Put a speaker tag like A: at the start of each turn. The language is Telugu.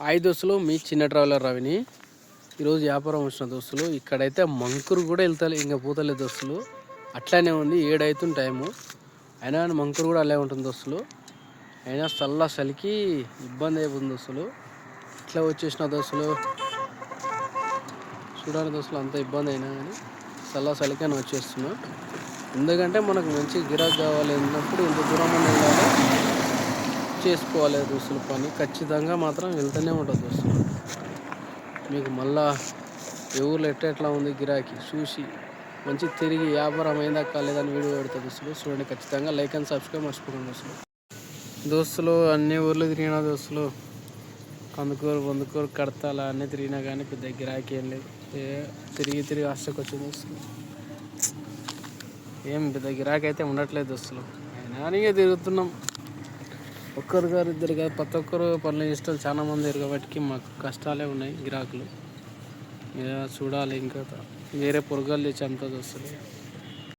A: హాయ్ దోస్తులు, మీ చిన్న ట్రావెలర్ రవిని. ఈరోజు వ్యాపారం వచ్చిన దోస్తులు. ఇక్కడైతే మంకురు కూడా వెళ్తారు, ఇంకా పోతలేదు దోస్తులు. అట్లానే ఉంది, 7 అవుతుంది టైము. అయినా మంకురు కూడా అలాగే ఉంటుంది దోస్తులు. అయినా చలికి ఇబ్బంది అయిపోతుంది దోస్తులు. ఇట్లా వచ్చేసిన దోస్తులు చూడాలి దోస్తులు. అంత ఇబ్బంది అయినా కానీ చలికి అని వచ్చేస్తున్నా. ఎందుకంటే మనకు మంచి గిరాకీ కావాలి అన్నప్పుడు ఇంత దూరం వెళ్ళాలి, చేసుకోవాలి దోస్తులు. పని ఖచ్చితంగా మాత్రం వెళ్తూనే ఉంటుంది దోస్తులు. మీకు మళ్ళా ఏ ఊర్లో ఎట్లా ఉంది గిరాకీ చూసి మంచి తిరిగి వ్యాపారం అయిందా కాలేదని వీడియో పెడతారు దోస్తులు. చూడండి, ఖచ్చితంగా లైక్ అండ్ సబ్స్క్రైబ్ మర్చిపోకండి దోస్తులు. దోస్తులు అన్ని ఊర్లు తిరిగిన దోస్తులు, కందుకూరు బొందుకూరు కడతాల అన్నీ తిరిగినా కానీ పెద్ద గిరాకీ ఏం లేదు. తిరిగి ఆశకు వచ్చింది దోస్తులు. ఏం పెద్ద గిరాకీ అయితే ఉండట్లేదు దోస్తులు. అయినా తిరుగుతున్నాం. ఒక్కరు గారు ఇద్దరు కాదు, ప్రతి ఒక్కరు పనులు చేస్తారు. చాలా మంది కాబట్టి మాకు కష్టాలే ఉన్నాయి గిరాకులు. చూడాలి, ఇంకా వేరే పొరగాలు తెచ్చి అంతా దోస్తులు.